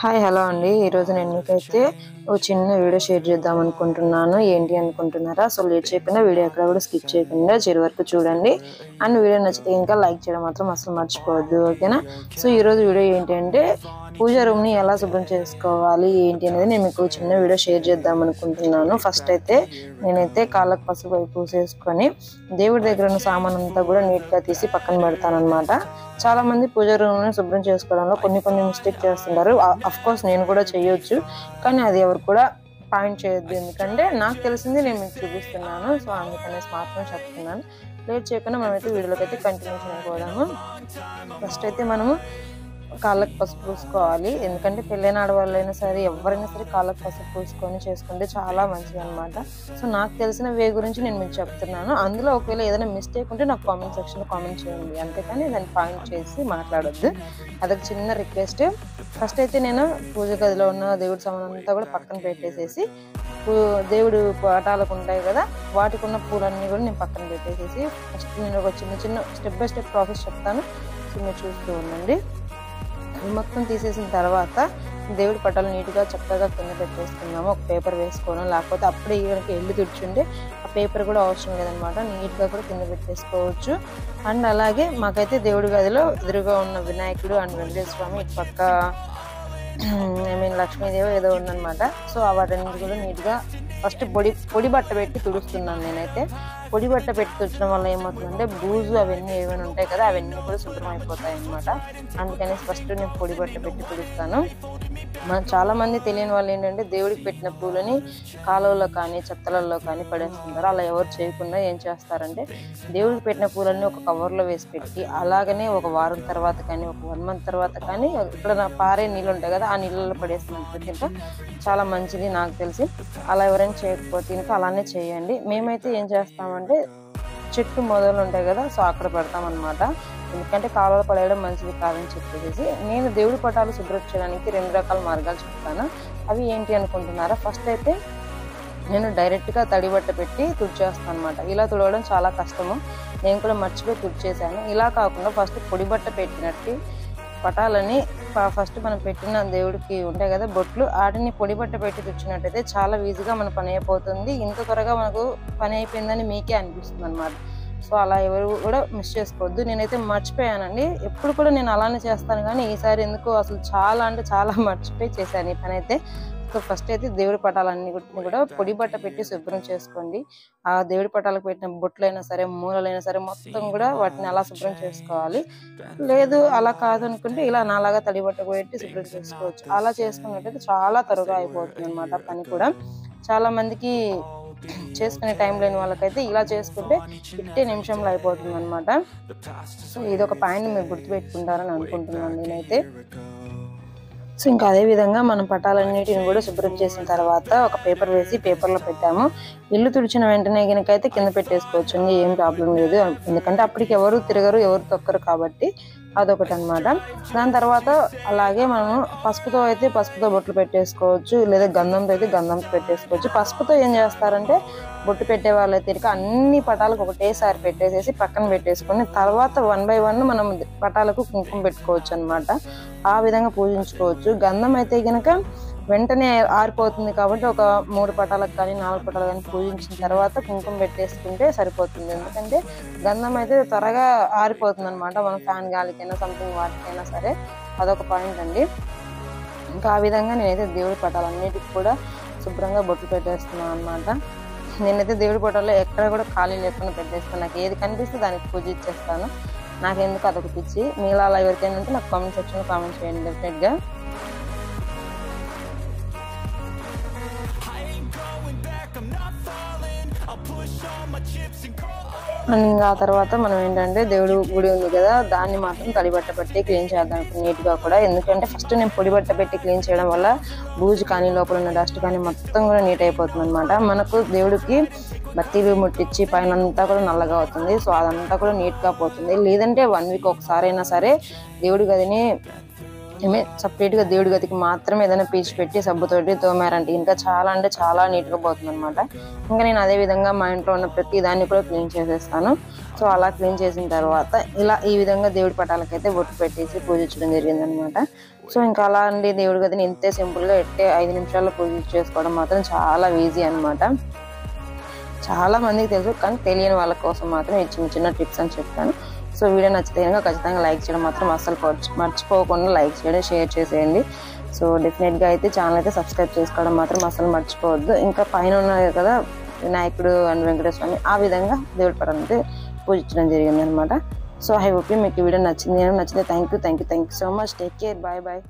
Hi hello అండి. ఈరోజు నేను మీకైతే ఒక చిన్న వీడియో షేర్ చేద్దాం అనుకుంటున్నాను. ఏంటి అనుకుంటున్నారా? సో లేట్ చేయకుండా వీడియో ఎక్కడ కూడా స్కిప్ చేయకుండా చివరి వరకు చూడండి. అండ్ వీడియో నచ్చితే ఇంకా లైక్ చేయడం మాత్రం అసలు మర్చిపోవద్దు, ఓకేనా? సో ఈరోజు వీడియో ఏంటంటే పూజా రూమ్ని ఎలా శుభ్రం చేసుకోవాలి ఏంటి అనేది నేను మీకు చిన్న వీడియో షేర్ చేద్దాం అనుకుంటున్నాను. ఫస్ట్ అయితే నేనైతే కాళ్ళకు పసుపు పూసేసుకొని దేవుడి దగ్గర ఉన్న సామాన్ అంతా కూడా నీట్గా తీసి పక్కన పెడతాను అనమాట. చాలా మంది పూజా రూమ్ని శుభ్రం చేసుకోవడంలో కొన్ని మిస్టేక్ చేస్తుంటారు. అఫ్ కోర్స్ నేను కూడా చేయొచ్చు, కానీ అది ఎవరు కూడా పాయింట్ చేయొద్దు. ఎందుకంటే నాకు తెలిసింది నేను మీకు చూపిస్తున్నాను. సో అందుకనేసి మాత్రం చెప్తున్నాను. లేట్ చేయకుండా మనమైతే వీడియోలోకి అయితే కంటిన్యూషన్ అయిపోదాము. ఫస్ట్ అయితే మనము కాళ్ళకు పసుపు పూసుకోవాలి. ఎందుకంటే పెళ్ళైన ఆడవాళ్ళైనా సరే ఎవరైనా సరే కాళ్ళకు పసుపు పూసుకొని చేసుకుంటే చాలా మంచిది అనమాట. సో నాకు తెలిసిన వే గురించి నేను మీకు చెప్తున్నాను. అందులో ఒకవేళ ఏదైనా మిస్టేక్ ఉంటే నాకు కామెంట్ సెక్షన్లో కామెంట్ చేయండి, అంతేకాని దాన్ని పాయింట్ చేసి మాట్లాడొద్దు. అదొక చిన్న రిక్వెస్ట్. ఫస్ట్ అయితే నేను పూజ గదిలో ఉన్న దేవుడి సామాన్ అంతా కూడా పక్కన పెట్టేసేసి దేవుడు పటాలకు ఉంటాయి కదా, వాటికి ఉన్న పూలన్నీ కూడా నేను పక్కన పెట్టేసేసి ఫస్ట్ నేను ఒక చిన్న స్టెప్ బై స్టెప్ ప్రాసెస్ చెప్తాను. సో మీరు చూస్తూ ఉండండి. మొత్తం తీసేసిన తర్వాత దేవుడి పటాలు నీట్గా చక్కగా కింద పెట్టేసుకున్నాము. ఒక పేపర్ వేసుకోవడం, లేకపోతే అప్పుడే ఈయనకి ఎల్లు తుడిచుంటే ఆ పేపర్ కూడా అవసరం లేదనమాట. నీట్గా కూడా కింద పెట్టేసుకోవచ్చు. అండ్ అలాగే మాకైతే దేవుడి గదిలో ఎదురుగా ఉన్న వినాయకుడు అండ్ వెంకటేశ్వర స్వామి ఇటు పక్క లక్ష్మీదేవి ఏదో ఉందనమాట. సో వాటన్నిటి కూడా నీట్గా ఫస్ట్ పొడి బట్ట పెట్టి తుడుస్తున్నాను. నేనైతే పొడి బట్ట పెట్టి తుడచడం వల్ల ఏమవుతుందంటే బూజు అవన్నీ ఏమైనా ఉంటాయి కదా, అవన్నీ కూడా శుభ్రం అయిపోతాయి అనమాట. అందుకని ఫస్ట్ నేను పొడి బట్ట పెట్టి తుడుస్తాను. చాలా మంది తెలియని వాళ్ళు ఏంటంటే దేవుడికి పెట్టిన పూలని కాలువలో కానీ చెత్తలలో కానీ పడేస్తుంటారు. అలా ఎవరు చేయకుండా ఏం చేస్తారంటే దేవుడికి పెట్టిన పూలన్నీ ఒక కవర్లో వేసి పెట్టి అలాగనే ఒక వారం తర్వాత కానీ ఒక 1 month తర్వాత కానీ ఇక్కడ పారే నీళ్ళు ఉంటాయి కదా, ఆ నీళ్ళలో పడేస్తున్నట్టు ఇంకా చాలా మంచిది నాకు తెలిసి. అలా ఎవరైనా చేయకపోతే ఇంకా అలానే చేయండి. మేమైతే ఏం చేస్తామంటే చెట్టు మొదలు ఉంటాయి కదా, సో అక్కడ పెడతామన్నమాట. ఎందుకంటే కాలువలో పడేయడం మంచిది కాదని చెప్పేసి నేను దేవుడి పటాలు శుభ్రం చేయడానికి 2 రకాల మార్గాలు చెప్తాను. అవి ఏంటి అనుకుంటున్నారా? ఫస్ట్ అయితే నేను డైరెక్ట్గా తడి బట్ట పెట్టి తుడిచేస్తాను అనమాట. ఇలా తుడవడం చాలా కష్టము, నేను కూడా మర్చిపోయి తుడిచేసాను. ఇలా కాకుండా ఫస్ట్ పొడి బట్ట పెట్టినట్టు పటాలని ఫస్ట్ మనం పెట్టిన దేవుడికి ఉంటాయి కదా బొట్లు, వాటిని పొడి బట్ట పెట్టి తుడిచినట్టయితే చాలా ఈజీగా మన పని అయిపోతుంది. ఇంత త్వరగా మనకు పని అయిపోయిందని మీకే అనిపిస్తుంది అనమాట. సో అలా ఎవరు కూడా మిస్ చేసుకోవద్దు. నేనైతే మర్చిపోయానండి. ఎప్పుడు కూడా నేను అలానే చేస్తాను, కానీ ఈసారి ఎందుకో అసలు చాలా మర్చిపోయి చేశాను ఈ పని అయితే. సో ఫస్ట్ అయితే దేవుడి పటాలన్నీ కూడా పొడి బట్ట పెట్టి శుభ్రం చేసుకోండి. ఆ దేవుడి పటాలకు పెట్టిన బొట్లైనా సరే మూలలైనా సరే మొత్తం కూడా వాటిని అలా శుభ్రం చేసుకోవాలి. లేదు అలా కాదనుకుంటే ఇలా నాలాగా తడి బట్ట పెట్టి శుభ్రం చేసుకోవచ్చు. అలా చేసుకున్నట్టయితే చాలా త్వరగా అయిపోతుంది అనమాట పని కూడా. చాలా మందికి చేసుకునే టైం లేని వాళ్ళకైతే ఇలా చేసుకుంటే 1 నిమిషంలో అయిపోతుంది అనమాట. సో ఇదొక పాయింట్ మీరు గుర్తుపెట్టుకుంటారని అనుకుంటున్నాను నేనైతే. సో ఇంకా అదే విధంగా మనం పటాలన్నిటిని కూడా శుభ్రం చేసిన తర్వాత ఒక పేపర్ వేసి పేపర్లో పెట్టాము. ఇల్లు తుడిచిన వెంటనే గినకైతే కింద పెట్టేసుకోవచ్చు, ఏం ప్రాబ్లం లేదు. ఎందుకంటే అప్పటికి ఎవరు తిరగరు, ఎవరు తొక్కరు కాబట్టి అదొకటి అనమాట. దాని తర్వాత అలాగే మనము పసుపుతో బొట్లు పెట్టేసుకోవచ్చు, లేదా గంధంతో అయితే గంధంతో పెట్టేసుకోవచ్చు. పసుపుతో ఏం చేస్తారంటే బొట్టు పెట్టే వాళ్ళైతే అన్ని పటాలకు ఒకటేసారి పెట్టేసేసి పక్కన పెట్టేసుకొని తర్వాత 1 by 1 మనం పటాలకు కుంకుమ పెట్టుకోవచ్చు అనమాట. ఆ విధంగా పూజించుకోవచ్చు. గంధం అయితే కనుక వెంటనే ఆరిపోతుంది కాబట్టి ఒక 3 పటాలకు కానీ 4 పటాలకు కానీ పూజించిన తర్వాత కుంకుమ పెట్టేసుకుంటే సరిపోతుంది. ఎందుకంటే గంధం అయితే త్వరగా ఆరిపోతుంది అనమాట, మనం ఫ్యాన్ గాలికైనా సంథింగ్ వాటికైనా సరే. అదొక పాయింట్ అండి. ఇంకా ఆ విధంగా నేనైతే దేవుడి పటాలన్నిటికి కూడా శుభ్రంగా బొట్లు పెట్టేస్తున్నాను అనమాట. నేనైతే దేవుడి పటాల్లో ఎక్కడ కూడా ఖాళీ లేకుండా పెట్టేస్తాను. నాకు ఏది కనిపిస్తే దానికి పూజ ఇచ్చేస్తాను. నాకెందుకు అదొక పిచ్చి. మీలో అలా ఎవరికైనా ఉంటే నాకు కామెంట్ సెక్షన్లో కామెంట్ చేయండి డెఫినెట్గా. అండ్ ఆ తర్వాత మనం ఏంటంటే దేవుడు గుడి ఉంది కదా, దాన్ని మాత్రం తడి బట్ట పెట్టి క్లీన్ చేద్దాం నీట్గా కూడా. ఎందుకంటే ఫస్ట్ నేను పొడి బట్ట పెట్టి క్లీన్ చేయడం వల్ల బూజు కానీ లోపల ఉన్న డస్ట్ కానీ మొత్తం కూడా నీట్ అయిపోతుంది అనమాట. మనకు దేవుడికి బత్తీలు ముట్టించి పైన అంతా కూడా నల్లగా అవుతుంది. సో అదంతా కూడా నీట్గా పోతుంది. లేదంటే 1 week ఒకసారి అయినా సరే దేవుడి గదిని సపరేట్గా దేవుడి గదికి మాత్రమే ఏదైనా పీచు పెట్టి సబ్బుతోటి తోమారంటే ఇంకా చాలా నీట్గా పోతుంది అనమాట. ఇంకా నేను అదే విధంగా మా ఇంట్లో ఉన్న ప్రతి దాన్ని కూడా క్లీన్ చేసేస్తాను. సో అలా క్లీన్ చేసిన తర్వాత ఇలా ఈ విధంగా దేవుడి పటాలకైతే బొట్టు పెట్టేసి పూజించడం జరిగిందనమాట. సో ఇంకా అలా అండి దేవుడి గదిని ఇంతే సింపుల్గా ఎట్టే 5 నిమిషాల్లో పూజ చేసుకోవడం మాత్రం చాలా ఈజీ అనమాట. చాలా మందికి తెలుసు, కానీ తెలియని వాళ్ళ కోసం మాత్రం ఈ చిన్న చిన్న టిప్స్ అని చెప్తాను. సో వీడియో నచ్చితే కనుక ఖచ్చితంగా లైక్ చేయడం మాత్రం అస్సలు మర్చిపోకుండా లైక్ చేయడం, షేర్ చేసేయండి. సో డెఫినెట్గా అయితే ఛానల్ అయితే సబ్స్క్రైబ్ చేసుకోవడం మాత్రం అస్సలు మర్చిపోవద్దు. ఇంకా పైన ఉన్నాయి కదా వినాయకుడు అండ్ వెంకటేశ్వర, ఆ విధంగా దేవుడి పటాన్ని అయితే పూజించడం జరిగింది అనమాట. సో ఐ హోప్ మీకు ఈ వీడియో నచ్చితే thank you so much. Take care, bye bye.